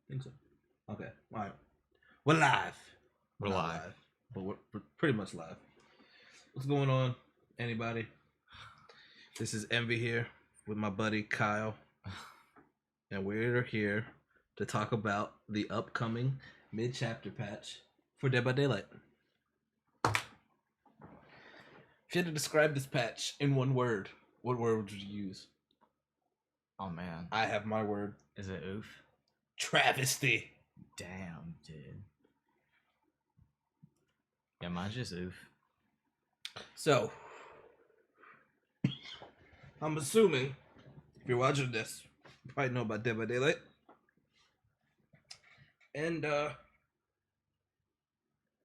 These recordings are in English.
Think so. Okay. All right. We're live. We're not live. but we're pretty much live. What's going on, anybody? This is Envy here with my buddy Kyle, and we're here to talk about the upcoming mid-chapter patch for Dead by Daylight. If you had to describe this patch in one word, what word would you use? Oh man, I have my word. is it oof? Travesty. Damn, dude. Yeah, mine's just oof. So, I'm assuming if you're watching this, you probably know about Dead by Daylight. And I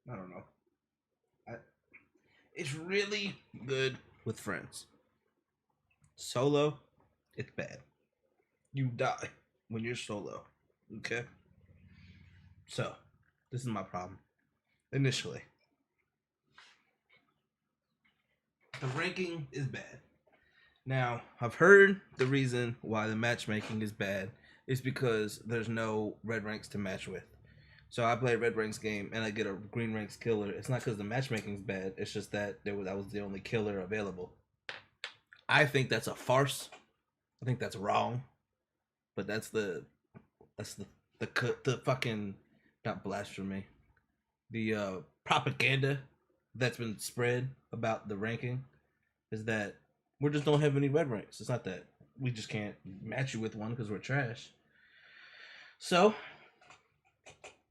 don't know. It's really good with friends. Solo, it's bad. You die when you're solo. Okay? So, this is my problem. Initially, the ranking is bad. Now, I've heard the reason why the matchmaking is bad is because there's no red ranks to match with. So I play a red ranks game and I get a green ranks killer. It's not because the matchmaking's bad. It's just that that was the only killer available. I think that's a farce. I think that's wrong. But that's the fucking not blasphemy. The propaganda that's been spread about the ranking is that we just don't have any red ranks. It's not that we just can't match you with one because we're trash. So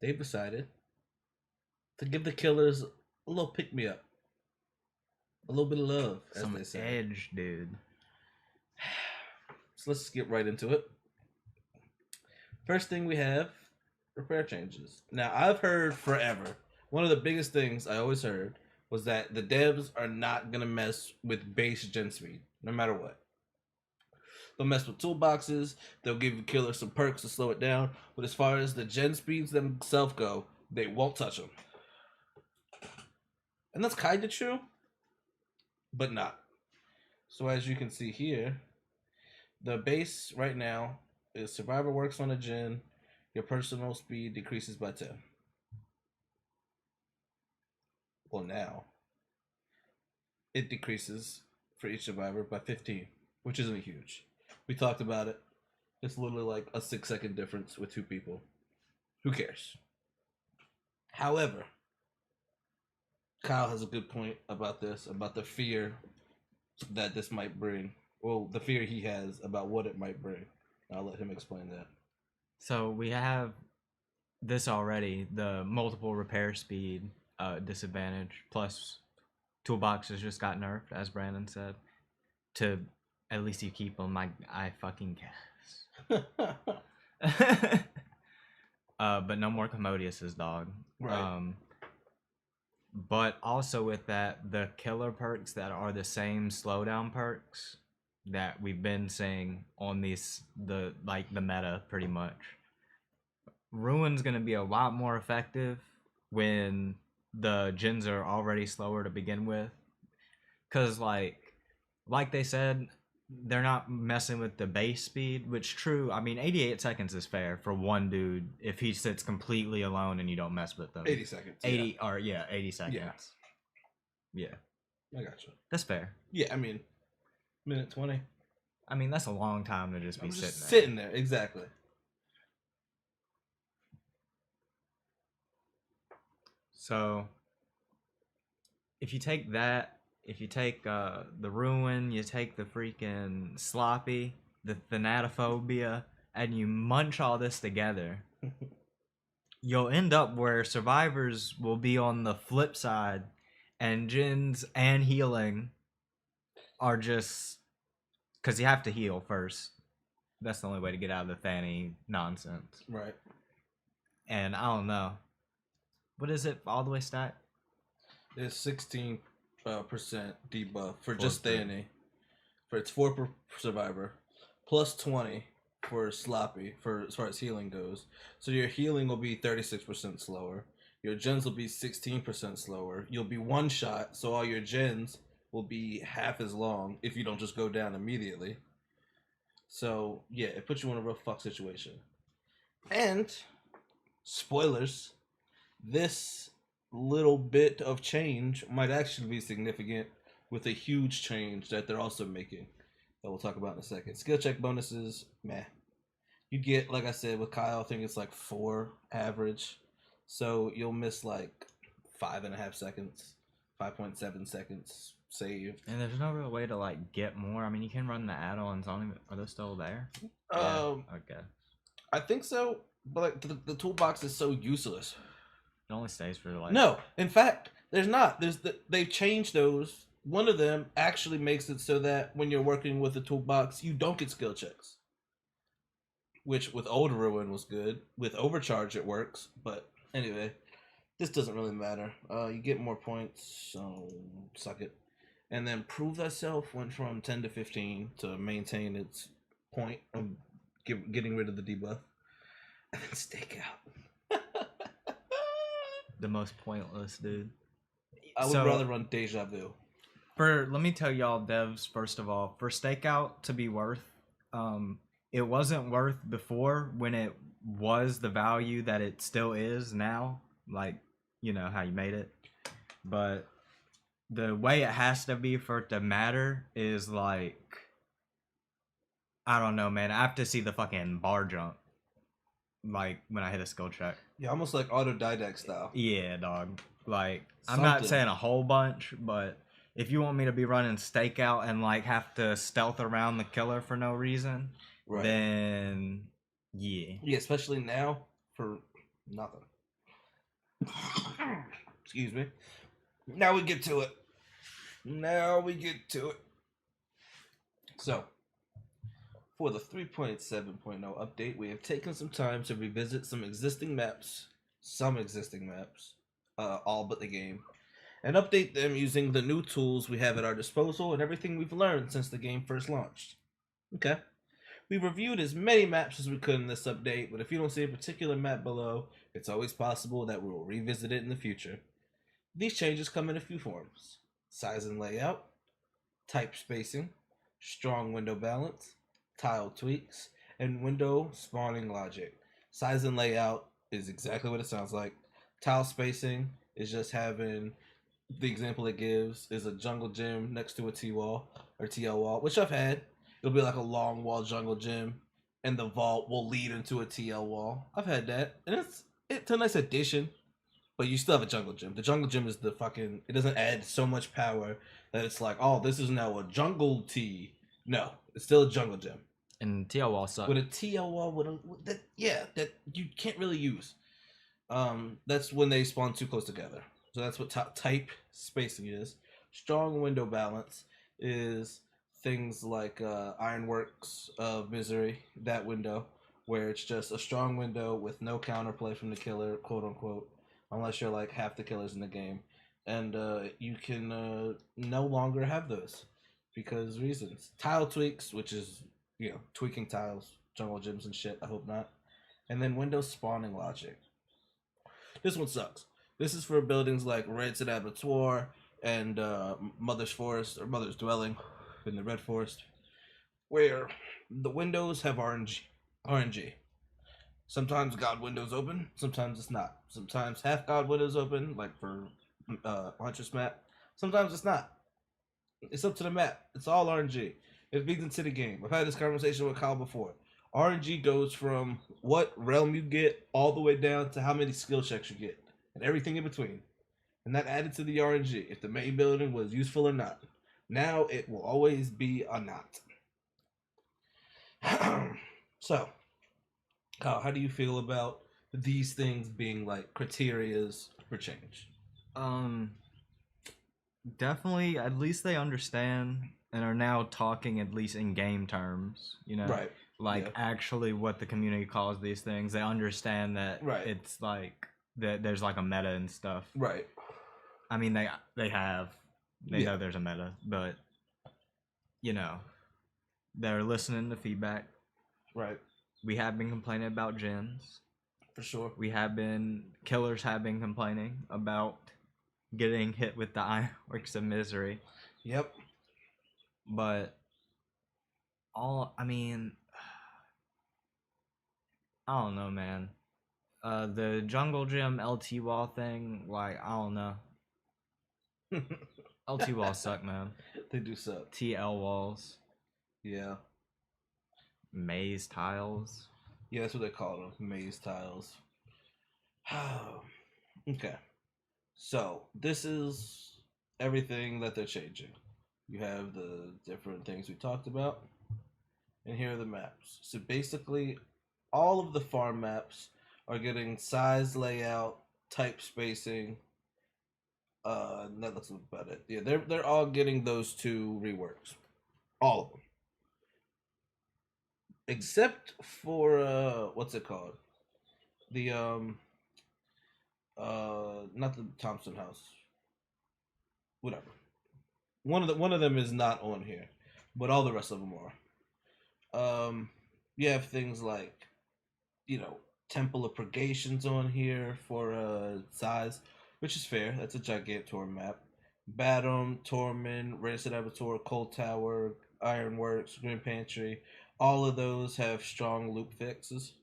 they've decided to give the killers a little pick me up, a little bit of love, as Some they say. edge, dude. So let's get right into it. First thing we have repair changes. Now I've heard forever. One of the biggest things I always heard was that the devs are not gonna mess with base gen speed, no matter what. They'll mess with toolboxes. They'll give the killer some perks to slow it down. But as far as the gen speeds themselves go, they won't touch them. And that's kind of true, but not. So as you can see here, the base right now is Survivor works on a gen. Your personal speed decreases by 10. Well, now it decreases for each survivor by 15, which isn't huge. We talked about it. It's literally like a 6-second difference with two people. Who cares? However, Kyle has a good point about this, about the fear that this might bring. Well, the fear he has about what it might bring. I'll let him explain that. So we have this already, the multiple repair speed disadvantage, plus toolboxes just got nerfed, as Brandon said. To at least you keep them. I fucking guess. But no more Commodiouses, dog. Right. But also with that, the killer perks that are the same slowdown perks that we've been seeing on the meta pretty much. Ruin's gonna be a lot more effective when the gens are already slower to begin with, cause like they said, they're not messing with the base speed, which true. I mean, 88 seconds is fair for one dude if he sits completely alone and you don't mess with them. 80 seconds. 80 or 80 seconds. Yeah. I got you. That's fair. Yeah, I mean, minute 20. I mean, that's a long time to just be sitting there. Exactly. So, if you take that, if you take the ruin, you take the freaking sloppy, the thanatophobia, and you munch all this together, you'll end up where survivors will be on the flip side, and gens and healing are just because you have to heal first. That's the only way to get out of the Fanny nonsense. Right. And I don't know. What is it all the way stacked? It's 16% debuff for just Fanny. For it's 4 per survivor, plus 20 for sloppy for as far as healing goes. So your healing will be 36% slower. Your gens will be 16% slower. You'll be one shot, so all your gens will be half as long if you don't just go down immediately. So yeah, it puts you in a real fuck situation. And spoilers, this little bit of change might actually be significant with a huge change that they're also making that we'll talk about in a second. Skill check bonuses, meh. You get, like I said, with Kyle, I think it's like 4 average. So you'll miss like 5.5 seconds, 5.7 seconds saved. And there's no real way to like get more. I mean, you can run the add-ons on them. Are they still there? Okay. I think so, but like the toolbox is so useless. It only stays for like. No, in fact, there's not. They've changed those. One of them actually makes it so that when you're working with the toolbox, you don't get skill checks. Which with old Ruin was good. With Overcharge it works, but anyway, this doesn't really matter. You get more points, so suck it. And then Prove Thyself went from 10 to 15 to maintain its point of getting rid of the debuff. And then Stakeout. The most pointless, dude. I would rather run Deja Vu. Let me tell y'all devs, first of all, for Stakeout to be worth, it wasn't worth before when it was the value that it still is now, like, you know, how you made it. But the way it has to be for it to matter is like, I don't know, man. I have to see the fucking bar jump, like when I hit a skill check. Yeah, almost like autodidact style. Yeah, dog. Like, I'm not saying a whole bunch, but if you want me to be running Stakeout and like have to stealth around the killer for no reason, right, then yeah. Yeah, especially now for nothing. Excuse me. Now we get to it. So, for the 3.7.0 update, we have taken some time to revisit some existing maps, all but the game, and update them using the new tools we have at our disposal and everything we've learned since the game first launched. Okay. We reviewed as many maps as we could in this update, but if you don't see a particular map below, it's always possible that we will revisit it in the future. These changes come in a few forms: size and layout, type spacing, strong window balance, tile tweaks, and window spawning logic. Size and layout is exactly what it sounds like. Tile spacing is just having, the example it gives is a jungle gym next to a T-wall or TL wall, which I've had. It'll be like a long wall jungle gym, and the vault will lead into a TL wall. I've had that, and it's a nice addition, but you still have a jungle gym. The jungle gym is the fucking, it doesn't add so much power that it's like, oh, this is now a jungle T. No, it's still a jungle gym. And TL wall sucks. With a TL wall, that you can't really use. That's when they spawn too close together. So that's what type spacing is. Strong window balance is things like Ironworks of Misery, that window, where it's just a strong window with no counterplay from the killer, quote unquote, unless you're like half the killers in the game. And you can no longer have those because reasons. Tile tweaks, which is, you know, tweaking tiles, jungle gyms and shit, I hope not. And then window spawning logic. This one sucks. This is for buildings like Red's Abattoir and Mother's Forest or Mother's Dwelling in the Red Forest, where the windows have RNG. Sometimes God windows open, sometimes it's not. Sometimes half God windows open, like for Huntress map. Sometimes it's not. It's up to the map. It's all RNG. It feeds into the game. I've had this conversation with Kyle before. RNG goes from what realm you get all the way down to how many skill checks you get and everything in between. And that added to the RNG if the main building was useful or not. Now it will always be a not. So, how do you feel about these things being like criterias for change? Definitely, at least they understand and are now talking at least in game terms, you know? Right. Like actually what the community calls these things. They understand that it's like that there's like a meta and stuff. Right. I mean they know there's a meta, but you know, they're listening to feedback. Right. We have been complaining about gens. For sure. Killers have been complaining about getting hit with the Ironworks of Misery. Yep. But I don't know, man. The Jungle Gym LT wall thing, like I don't know. LT walls suck, man. They do suck. TL walls, Yeah. maze tiles. Yeah, that's what they call them. Maze tiles. Okay. So this is everything that they're changing. You have the different things we talked about, and here are the maps. So basically, all of the farm maps are getting size, layout, type spacing. That looks about it. Yeah, they're all getting those two reworks, all of them, except for what's it called? The not the Thompson House. Whatever. One of them is not on here, but all the rest of them are. You have things like, you know, Temple of Purgations on here for size, which is fair. That's a Gigantor map. Batum, Tormund, Rancid Abattoir, Cold Tower, Ironworks, Grim Pantry, all of those have strong loop fixes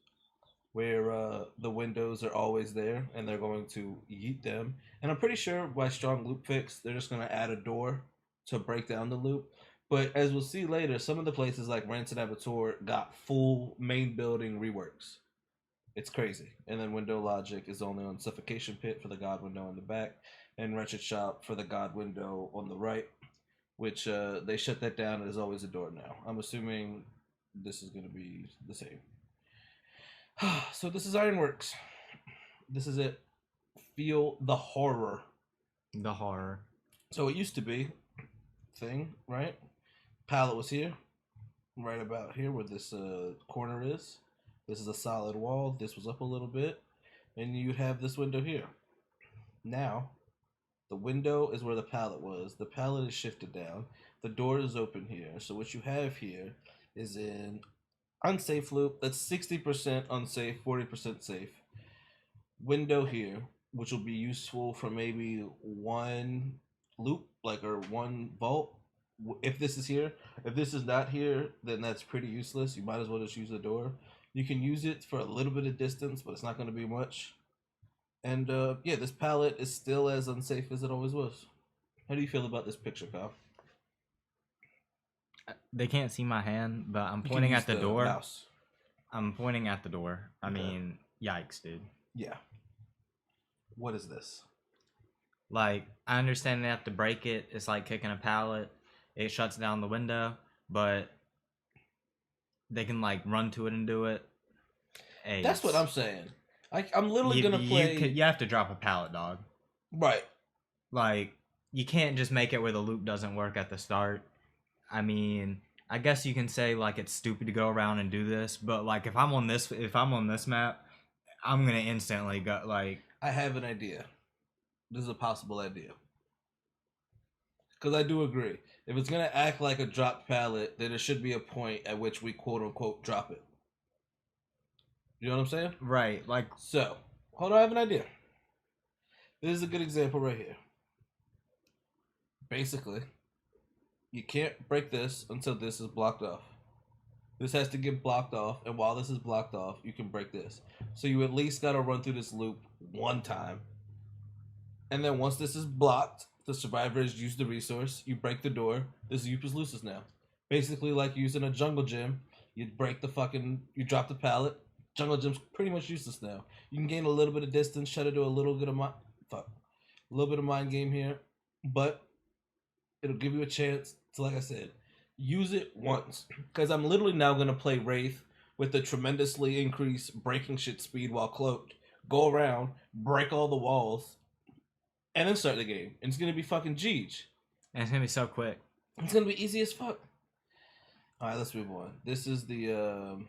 where the windows are always there and they're going to yeet them. And I'm pretty sure by strong loop fix, they're just going to add a door to break down the loop. But as we'll see later, some of the places like Rancid Abattoir got full main building reworks. It's crazy. And then Window Logic is only on Suffocation Pit for the God window in the back, and Wretched Shop for the God window on the right, which they shut that down. There's always a door now. I'm assuming this is going to be the same. So this is Ironworks. This is it. Feel the horror. The horror. So it used to be thing, right? Pallet was here, right about here where this corner is. This is a solid wall. This was up a little bit, and you'd have this window here. Now, the window is where the pallet was. The pallet is shifted down. The door is open here. So what you have here is an unsafe loop. That's 60% unsafe, 40% safe. Window here, which will be useful for maybe one loop, like, or one vault. If this is here, if this is not here, then that's pretty useless. You might as well just use the door. You can use it for a little bit of distance, but it's not going to be much. And yeah, this pallet is still as unsafe as it always was. How do you feel about this picture, Kyle? They can't see my hand, but I'm You pointing can at the use door. Mouse. I'm pointing at the door. I Okay. mean, yikes, dude. Yeah. What is this? Like, I understand they have to break it. It's like kicking a pallet. It shuts down the window, but they can like run to it and do it. Hey, That's what I'm saying. I'm literally gonna play. You have to drop a pallet, dog. Right. Like, you can't just make it where the loop doesn't work at the start. I mean, I guess you can say like it's stupid to go around and do this, but like if I'm on this map, I'm gonna instantly go like. I have an idea. This is a possible idea. Because I do agree. If it's gonna act like a dropped pallet, then there should be a point at which we quote unquote drop it. You know what I'm saying? Right, like So, hold on, I have an idea. This is a good example right here. Basically, you can't break this until this is blocked off. This has to get blocked off, and while this is blocked off, you can break this. So you at least gotta run through this loop one time. And then once this is blocked, the survivor has used the resource, you break the door, this loop is loose now. Basically like using a jungle gym, you break the fucking, you drop the pallet, jungle gym's pretty much useless now. You can gain a little bit of distance, try to do a little bit of a little bit of mind game here, but it'll give you a chance to, like I said, use it once. Because I'm literally now going to play Wraith with the tremendously increased breaking shit speed while cloaked, go around, break all the walls, and then start the game. And it's going to be fucking Jeej. and it's gonna be so quick. It's going to be easy as fuck. Alright, let's move on. This is the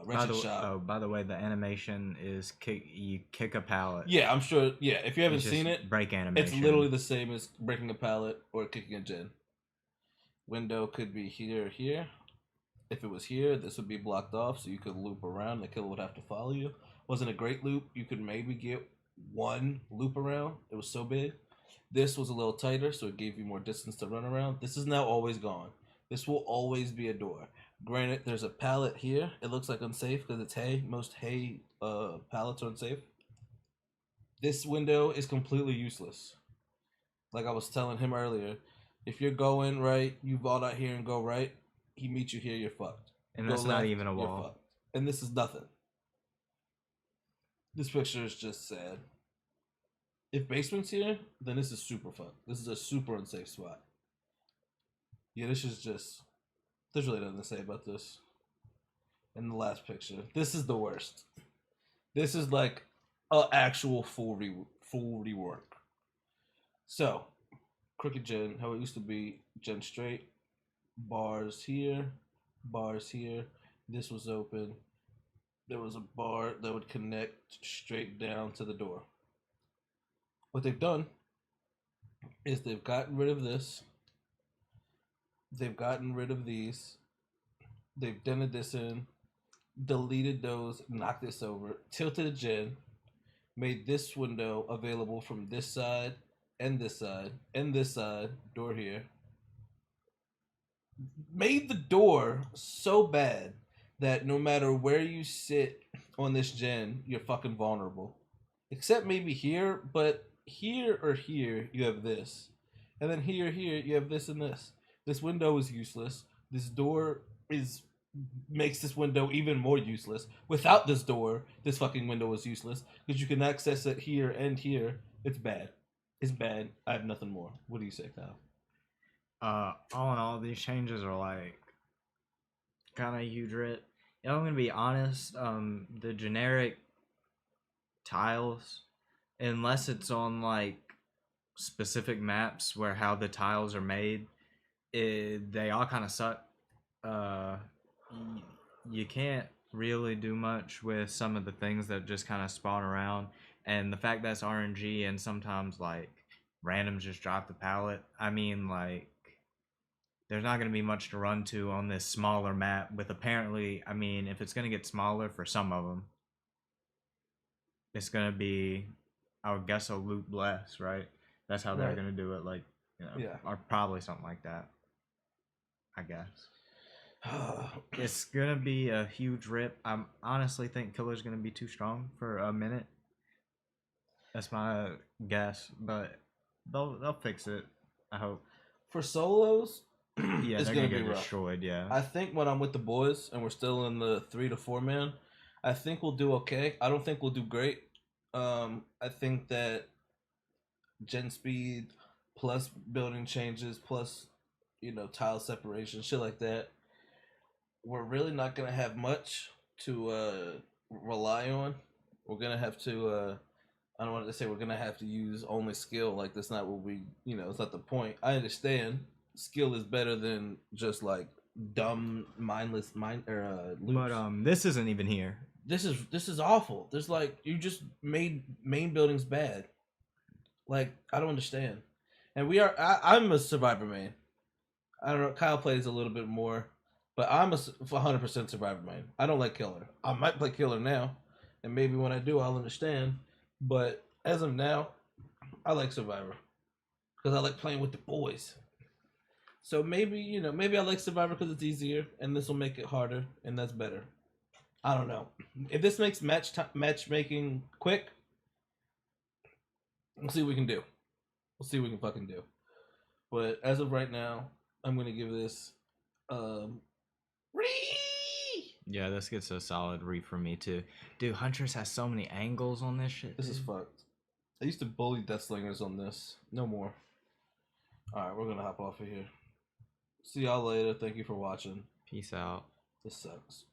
Wretched Shop. Oh, by the way, the animation is you kick a pallet. Yeah, I'm sure. Yeah, if you haven't It's just seen it, break animation. it's literally the same as breaking a pallet or kicking a gen. Window could be here or here. If it was here, this would be blocked off, so you could loop around. The killer would have to follow you. Wasn't a great loop. You could maybe get one loop around. It was so big. This was a little tighter, so it gave you more distance to run around. This is now always gone. This will always be a door. Granted, there's a pallet here. It looks like unsafe because it's hay. Most hay pallets are unsafe. This window is completely useless. Like I was telling him earlier, if you're going right, you vault out here and go right. He meets you here, you're fucked. And Go that's not left, even a you're wall. fucked. And this is nothing. This picture is just sad. If basement's here, then this is super fucked. This is a super unsafe spot. Yeah, this is just. There's really nothing to say about this. And the last picture, this is the worst. This is like a actual full rework. So, crooked gen, how it used to be, gen straight, bars here, bars here. This was open. There was a bar that would connect straight down to the door. What they've done is they've gotten rid of this. They've gotten rid of these. They've dented this in, deleted those, knocked this over, tilted a gen, made this window available from this side and this side and this side, door here. Made the door so bad that no matter where you sit on this gen, you're fucking vulnerable. Except maybe here, but here or here you have this. And then here, you have this and this. This window is useless. This door makes this window even more useless. Without this door, this fucking window is useless because you can access it here and here. It's bad. It's bad. I have nothing more. What do you say, Kyle? All in all, these changes are like kind of huge rip. I'm gonna be honest. The generic tiles, unless it's on like specific maps where how the tiles are made, they all kind of suck. You can't really do much with some of the things that just kind of spawn around, and the fact that's RNG and sometimes like randoms just drop the pallet. I mean, like, there's not going to be much to run to on this smaller map with apparently, I mean, if it's going to get smaller for some of them, it's going to be, I would guess, a loot bless, right? That's how they're Right. going to do it, like, you know, Yeah. or probably something like that, I guess. It's going to be a huge rip. I honestly think Killer's going to be too strong for a minute. That's my guess, but they'll fix it, I hope. For solos, Yeah, it's they're gonna gonna be get rough. destroyed. Yeah, I think when I'm with the boys and we're still in the 3 to 4 man, I think we'll do okay. I don't think we'll do great. I think that gen speed plus building changes plus tile separation, shit like that. We're really not gonna have much to rely on. We're gonna have to. I don't want to say we're gonna have to use only skill. Like that's not what we. It's not the point. I understand skill is better than just like dumb mindless loops. but this isn't even here. This is awful. There's like you just made main buildings bad. Like I don't understand. And I'm a survivor main. I don't know. Kyle plays a little bit more, but I'm a 100% survivor main. I don't like killer. I might play killer now, and maybe when I do, I'll understand. But as of now, I like survivor because I like playing with the boys. So maybe maybe I like survivor because it's easier, and this will make it harder, and that's better. I don't know. If this makes matchmaking quick, we'll see what we can do. We'll see what we can fucking do. But as of right now, I'm gonna give this Yeah, this gets a solid re for me too. Dude, Huntress has so many angles on this shit. This is fucked. I used to bully Deathslingers on this. No more. Alright, we're gonna hop off of here. See y'all later. Thank you for watching. Peace out. This sucks.